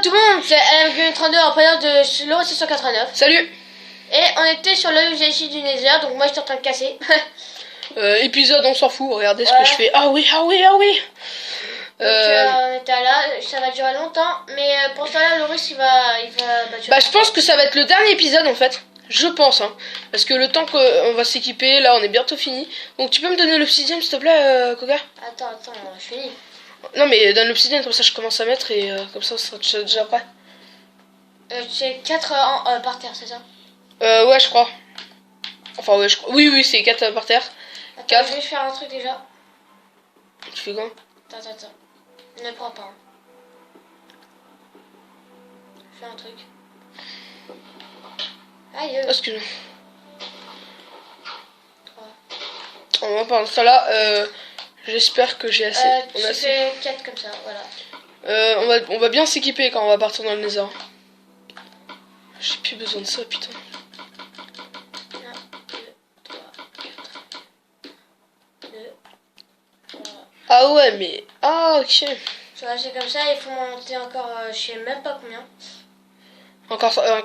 tout le monde, c'est LMG32 en présence de l'Euro 689. Salut. Et on était sur l'œil du Nether, donc moi j'étais en train de casser. Épisode, on s'en fout, regardez ce Ouais. que je fais. Ah oui, ah oui, ah oui. Donc on était là, ça va durer longtemps, mais pour ça là, Loris il va Bah je pense que ça va être le dernier épisode en fait. Je pense, hein. Parce que le temps qu'on va s'équiper, là on est bientôt fini. Donc tu peux me donner l'obsidienne s'il te plaît, Koga? Attends, je finis. Non mais donne l'obsidienne, comme ça je commence à mettre et comme ça on sera déjà prêt. C'est 4 par terre, c'est ça? Ouais je crois. Enfin ouais je crois. Oui c'est 4 par terre. Attends, 4. je vais faire un truc déjà. Tu fais quoi? Attends. Ne prends pas. Hein. Fais un truc. Aïe. Oh, excuse-moi. 3. On va pendant ce temps-là, j'espère que j'ai assez. Tu fais 4 comme ça, voilà. On va bien s'équiper quand on va partir dans le Nether. J'ai plus besoin de ça, putain. 1, 2, 3, 4. 2, 3. Ah ouais, mais... Ah, ok. Tu vois, c'est comme ça, il faut monter encore, je sais même pas combien. Encore 1,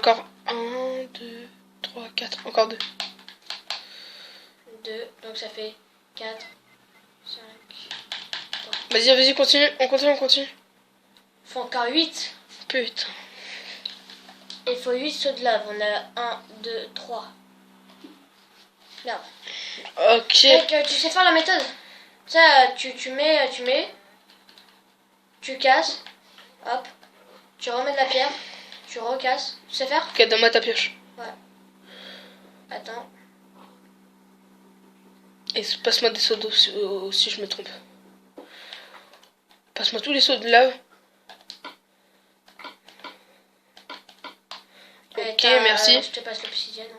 2, 3, 4. Encore 2. 2, donc ça fait 4, 5. Vas-y, continue. On continue. Il faut encore 8. Putain. Il faut 8 sauts de lave. On a 1, 2, 3. Merde. Ok. Mec, tu sais faire la méthode. Ça, tu mets, tu casses, hop, tu remets de la pierre, tu recasses. Tu sais faire? Ok, donne-moi ta pioche. Ouais. Attends. Et passe-moi des seaux d'eau si je me trompe. Passe-moi tous les seaux de lave. Ok, merci. Je te passe l'obsidienne.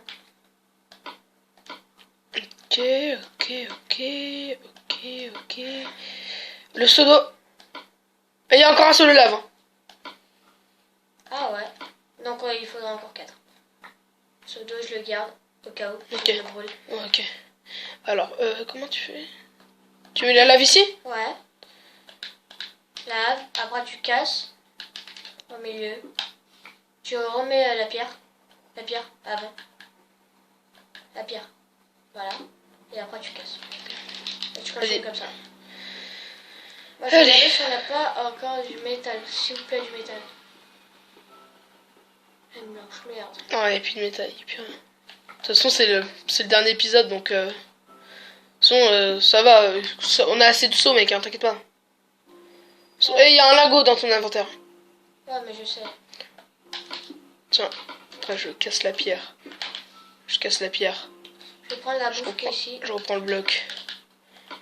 Ok. Le seau d'eau. Et il y a encore un seau de lave. Hein. Ah ouais. Donc il faudra encore 4. Ce dos, je le garde au cas où. Ok. Je le brûle. Ok. Alors, comment tu fais? Tu mets la lave ici? Ouais. Lave. Après tu casses. Au milieu. Tu remets la pierre. La pierre avant. La pierre. Voilà. Et après tu casses. Et tu continues comme ça. Moi je vais regarder si on n'a pas encore du métal. S'il vous plaît, du métal. Une blanche, merde. Non, il n'y a plus de métal, il n'y a plus rien. De toute façon, c'est le dernier épisode, donc... De toute façon, ça va. On a assez de sauts, mec, hein, t'inquiète pas. Et il y a un lingot dans ton inventaire. Ouais, mais je sais. Tiens, après je casse la pierre. Je casse la pierre. Je vais prendre la bouffe qui est ici. Je reprends le bloc.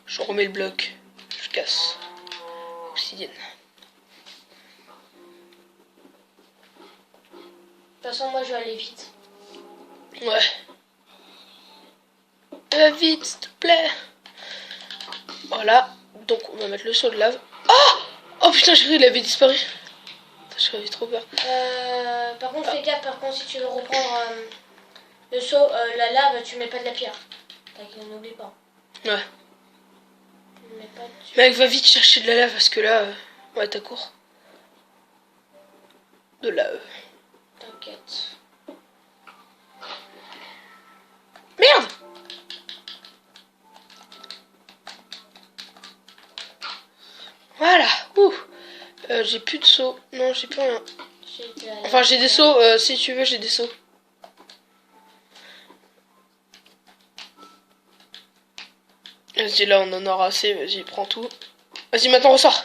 Je remets le bloc. Je casse. Obsidienne. De toute façon, moi je vais aller vite. Ouais. Vite, s'il te plaît. Voilà. Donc on va mettre le seau de lave. Ah! Oh putain, j'ai cru qu'il avait disparu. J'avais trop peur. Par contre, fais gaffe, par contre, si tu veux reprendre le seau, la lave, tu mets pas de la pierre. N'oublie pas. Ouais. Tu mets pas de... Mec, va vite chercher de la lave parce que là, ouais, t'as court. De lave. T'inquiète. Merde! Voilà. Ouh. J'ai plus de seau. Non, j'ai plus rien. Enfin, j'ai des seaux. Si tu veux, j'ai des seaux. Vas-y, là, on en aura assez. Vas-y, prends tout. Vas-y, maintenant, ressort.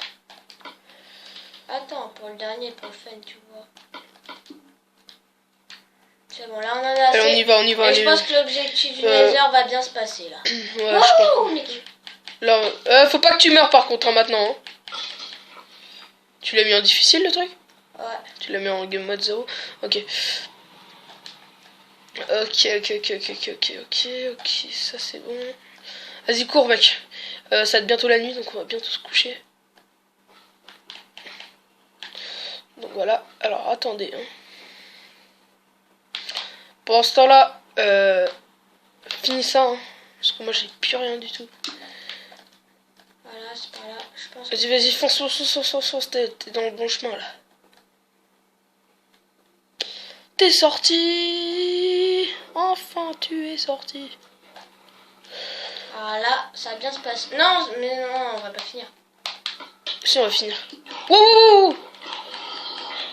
Attends, pour le dernier, pour le fun, tu vois. C'est bon, là, on en a assez. Allez, on y va. Et je pense que l'objectif du Nether va bien se passer, là. Ouais, Wouhou, Mickey. Là, faut pas que tu meurs, par contre, hein, maintenant. Hein. Tu l'as mis en difficile, le truc? Ouais. Tu l'as mis en game mode 0? Ok. Ok, ça c'est bon. Vas-y, cours, mec. Ça va être bientôt la nuit, donc on va bientôt se coucher. Donc voilà. Alors, attendez. Hein. Pendant ce temps-là, finis ça. Hein, parce que moi, j'ai plus rien du tout. Voilà, c'est par là. Je pense. Vas-y, fonce, t'es dans le bon chemin, là. T'es sorti. Enfin, tu es sorti. Ah là, ça va bien se passer. Non, mais non, on va pas finir. Si, on va finir. Wouh!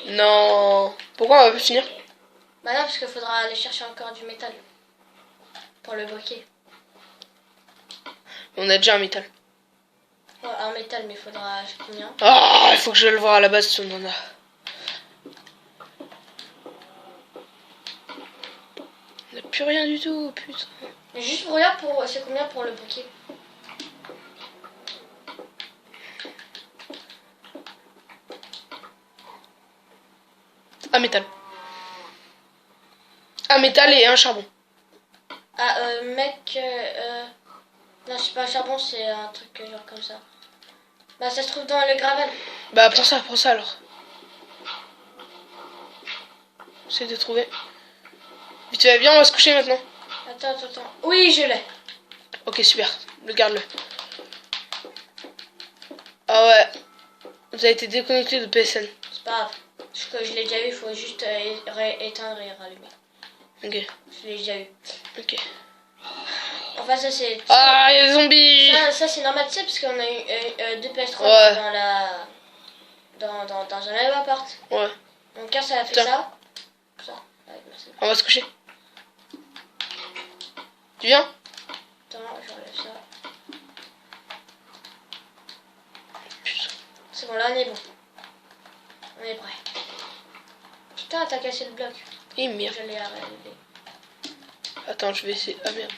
Non. Pourquoi on va pas finir? Bah non, parce qu'il faudra aller chercher encore du métal. Pour le briquet. On a déjà un métal. Ouais, un métal, mais il faudra acheter combien? Ah, il faut que je le vois à la base si on en a. On n'a plus rien du tout, putain. Mais juste regarde pour c'est combien pour le briquet. Un métal. Un métal et un charbon. Ah, mec, non, c'est pas un charbon, c'est un truc genre comme ça. Bah, ça se trouve dans le gravel. Bah, prends ça alors. J'essaie de trouver. Vite fait, viens, on va se coucher maintenant. Attends. Oui, je l'ai. Ok, super. Regarde-le. Ah ouais. Vous avez été déconnecté de PSN. C'est pas grave. Parce que je l'ai déjà vu, il faut juste éteindre et rallumer. Ok. Je l'ai déjà vu. Ok. Enfin, ça c'est. Ah, il y a des zombies. Ça c'est normal, tu sais, parce qu'on a eu deux PS3 Ouais. dans la. Dans un même appart. Ouais. Donc, quand ça a fait Tiens. ça. Ça. Ouais, merci. On va se coucher. Tu viens? Attends, j'enlève ça. Putain. C'est bon, là on est bon. On est prêt. Putain, t'as cassé le bloc. Et merde. Je l'ai arrêté. Attends, je vais essayer. Ah merde.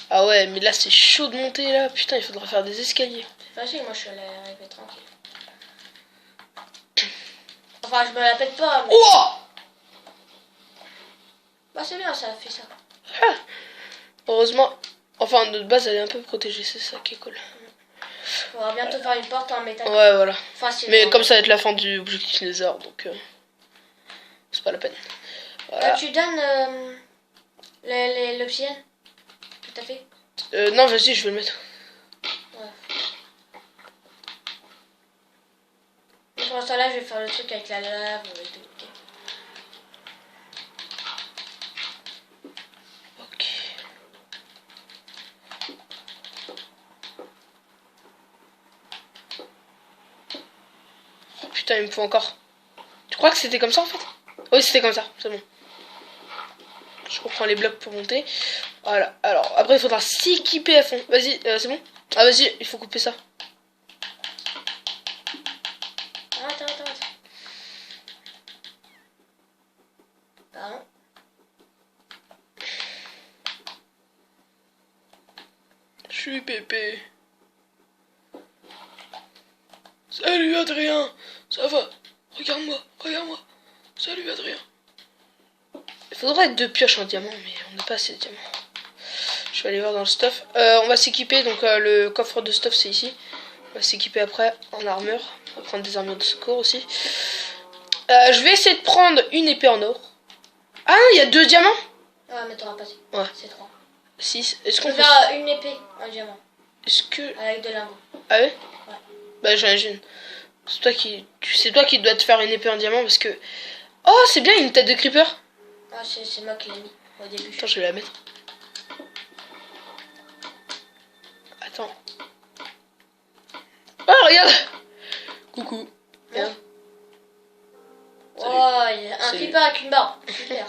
Ah ouais, mais là c'est chaud de monter là. Putain, il faudra faire des escaliers. C'est facile, moi je suis allé arriver tranquille. Enfin, je me la pète pas, mais. Oh! Bah, c'est bien, ça a fait ça. Ah. Heureusement. Enfin, notre base elle est un peu protégée, c'est ça qui est cool. On va bientôt faire une porte en métal. Ouais, voilà. Facile. Mais comme ça va être la fin du objectif Nether, donc c'est pas la peine. Voilà. Tu donnes l'obsidienne que t'as fait? Non, vas-y, je vais le mettre. Ouais. Mais pour l'instant là, je vais faire le truc avec la lave et tout. Ok. Oh, putain, il me faut encore. Tu crois que c'était comme ça en fait? Oui, c'était comme ça, c'est bon. Je reprends les blocs pour monter. Voilà, alors après il faudra s'équiper à fond. Vas-y, c'est bon? Ah, vas-y, il faut couper ça. Attends. Pardon. Je suis pépé. Salut Adrien, ça va? Regarde-moi. Salut Adrien. Il faudrait être 2 pioches en diamant, mais on n'a pas assez de diamants. Je vais aller voir dans le stuff. On va s'équiper, donc le coffre de stuff c'est ici. On va s'équiper après en armure. On va prendre des armures de secours aussi. Je vais essayer de prendre une épée en or. Ah non, il y a 2 diamants? Ouais, mais t'auras pas. Ouais. C'est 3. 6. Est-ce On qu'on peut peut... faire une épée en diamant. Est-ce que... Avec de lingots. Ah ouais? Ouais. Bah j'imagine. C'est toi qui dois te faire une épée en diamant parce que... Oh, c'est bien, une tête de creeper. Ah, c'est moi qui l'ai mis au début. Attends, je vais la mettre. Attends. Ah, regarde! Coucou. Regarde. Oh, il y a un Salut. creeper avec une barbe. Super.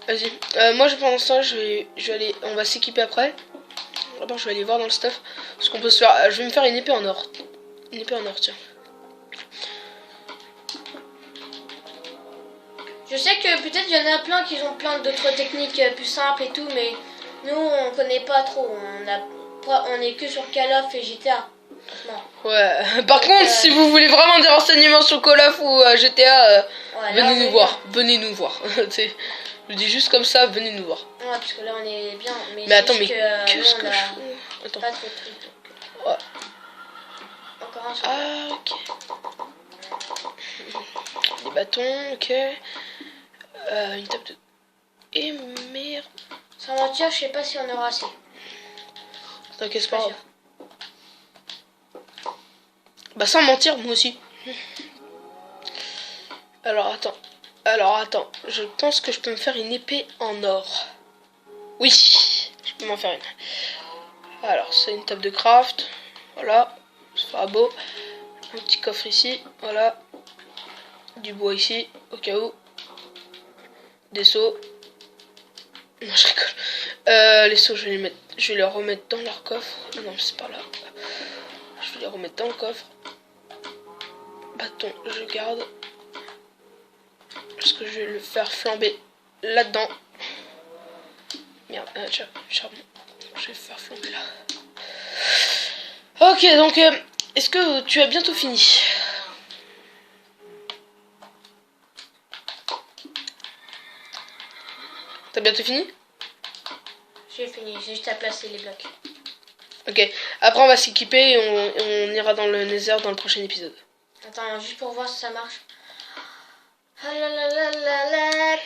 Vas-y. Moi, pendant ce temps, je vais aller... On va s'équiper après. D'abord, je vais aller voir dans le stuff ce qu'on peut se faire. Je vais me faire une épée en or. Une épée en or, tiens. Je sais que peut-être il y en a plein qui ont plein d'autres techniques plus simples et tout, mais nous on connaît pas trop. On est que sur Call of et GTA. Franchement. Ouais. Par contre, si vous voulez vraiment des renseignements sur Call of ou GTA, Ouais, là, venez on nous est voir. Venez nous voir. Je dis juste comme ça, venez nous voir. bien. Ouais, parce que là on est bien. Mais Mais attends, c'est mais juste que, qu'est-ce nous, que on je a fous? Attends. pas trop de trucs. Ouais. Encore un sur Ah, ok. Des bâtons, ok. Une table de... Et merde. Sans mentir, je sais pas si on aura assez. T'inquiète, c'est Pas pas sûr. grave. Bah sans mentir, moi aussi. Alors attends. Alors attends, je pense que je peux me faire une épée en or. Oui, je peux m'en faire une. Alors c'est une table de craft. Voilà, ça fera beau. Un petit coffre ici, voilà. Du bois ici, au cas où. Des seaux. Non, je rigole. Les seaux, je vais les remettre dans leur coffre. Ah non, c'est pas là. Je vais les remettre dans le coffre. Bâton, je garde. Parce que je vais le faire flamber là-dedans. Merde, charbon. Je vais le faire flamber là. Ok, donc, est-ce que tu as bientôt fini? T'as bientôt fini? J'ai fini, j'ai juste à placer les blocs. Ok, après on va s'équiper et on ira dans le Nether dans le prochain épisode. Attends, juste pour voir si ça marche. Ah là là là là là.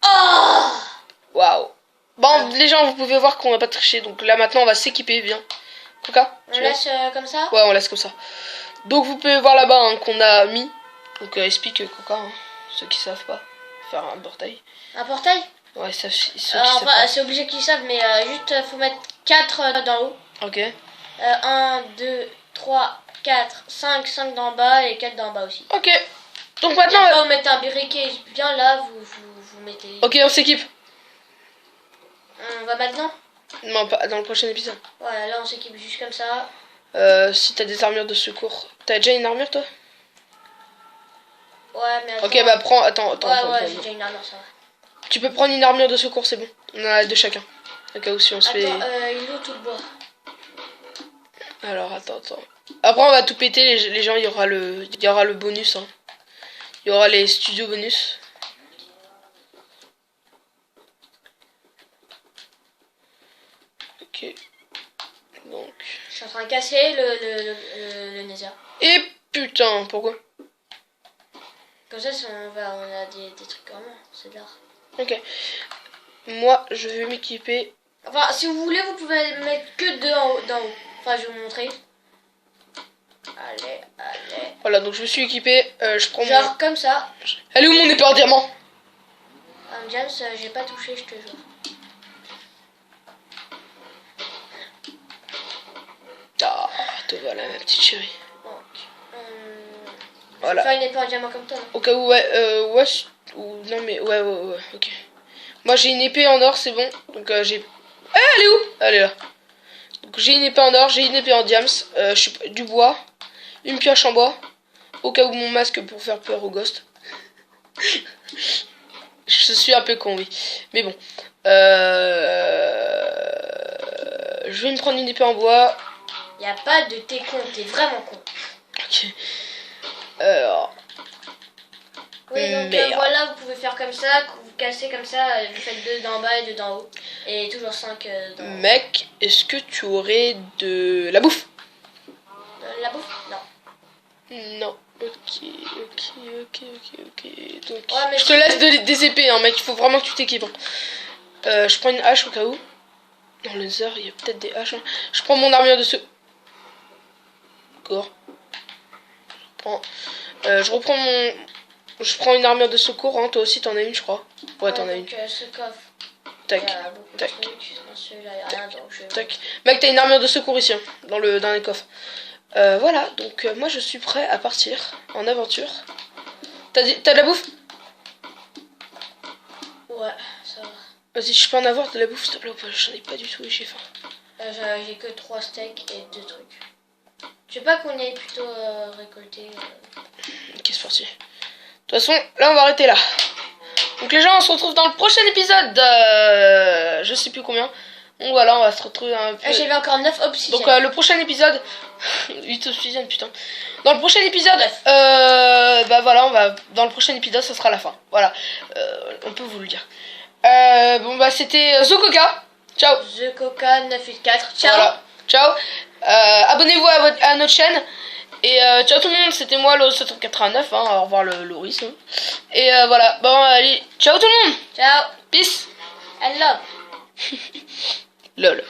Oh! Waouh. Bon, les gens, vous pouvez voir qu'on n'a pas triché. Donc là, maintenant, on va s'équiper. Viens. Coca, On laisse comme ça? Ouais, on laisse comme ça. Donc, vous pouvez voir là-bas hein, qu'on a mis. Donc, explique Coca, hein, ceux qui savent pas. Faire un portail. Un portail? Ouais, ça, c'est obligé qu'ils savent, mais juste, faut mettre 4 d'en haut. Ok. 1, 2, 3, 4, 5 d'en bas et 4 d'en bas aussi. Ok. Donc, maintenant... Après, vous mettez un briquet bien là, vous mettez... Ok, on s'équipe. On va maintenant? Non, pas dans le prochain épisode. Voilà, là on s'équipe juste comme ça. Si t'as des armures de secours. T'as déjà une armure, toi? Ouais, mais attends. Ok, bah prends... Attends. Ouais, j'ai déjà une armure, ça va. Tu peux prendre une armure de secours, c'est bon. On en a deux chacun. Au cas où si on se fait... il est où tout le bois? Alors, attends. Après, on va tout péter, les gens, il y aura le bonus. Hein. Il y aura les studios bonus. Ok. Donc... Je suis en train de casser le Nether. Et putain, pourquoi? Comme ça, on a des trucs comme ça, c'est de l'art. Ok. Moi, je vais m'équiper. Enfin, si vous voulez, vous pouvez mettre que deux d'en haut. Enfin, je vais vous montrer. Allez. Voilà, donc je me suis équipé. Je prends Genre comme ça. Elle est où mon épée en diamant? James, j'ai pas touché, je te jure. Ah, te voilà, ma petite chérie. Donc, voilà. Je vais faire une épée en diamant comme toi. Au cas où, non mais, ouais, ok. Moi, j'ai une épée en or, c'est bon. Donc, j'ai... Ah, elle est où? Elle est là. Donc, j'ai une épée en or, j'ai une épée en diams. Du bois. Une pioche en bois. Au cas où mon masque pour faire peur aux ghosts. Je suis un peu con, oui. Mais bon. Je vais me prendre une épée en bois. Y a pas de t'es con, t'es vraiment con. Ok. Alors. Oui, donc voilà, vous pouvez faire comme ça, vous cassez comme ça, vous faites 2 d'en bas et 2 d'en haut. Et toujours 5 d'en haut. Mec, est-ce que tu aurais de la bouffe? La bouffe? Non. Non. Ok. Donc, Ouais, je te laisse des épées, hein, mec. Il faut vraiment que tu t'équipes. Hein. Je prends une hache au cas où. Dans le Nether, il y a peut-être des haches. Hein. Je prends mon armure de secours. Je prends une armure de secours. Hein. Toi aussi, t'en as une, je crois. Ouais, t'en as une. Ce coffre. Tac. Il y a beaucoup de trucs. Dans celui-là, il y a rien, donc Tac. Mec, t'as une armure de secours ici, hein, dans les coffres. Voilà, donc moi je suis prêt à partir en aventure. T'as de la bouffe? Ouais, ça va. Vas-y, je peux en avoir de la bouffe, s'il te plaît, ou pas? J'en ai pas du tout et j'ai faim. J'ai que 3 steaks et 2 trucs. Je sais pas qu'on y aille plutôt récolter. Ok, c'est parti. De toute façon, là on va arrêter là. Donc les gens, on se retrouve dans le prochain épisode. Je sais plus combien. Donc voilà, on va se retrouver un peu. J'avais encore 9 obsidiennes. Donc le prochain épisode. 8 obsidiennes, putain. Dans le prochain épisode, bah voilà, on va. Dans le prochain épisode, ça sera la fin. Voilà. On peut vous le dire. Bon bah c'était Zococa. Ciao. Zococa 984. Ciao. Voilà. Ciao. Abonnez-vous à notre chaîne. Et ciao tout le monde, c'était moi Lo789, hein, au revoir le Loris. Hein. Et voilà, bon allez, ciao tout le monde. Ciao. Peace. Hello. Lol.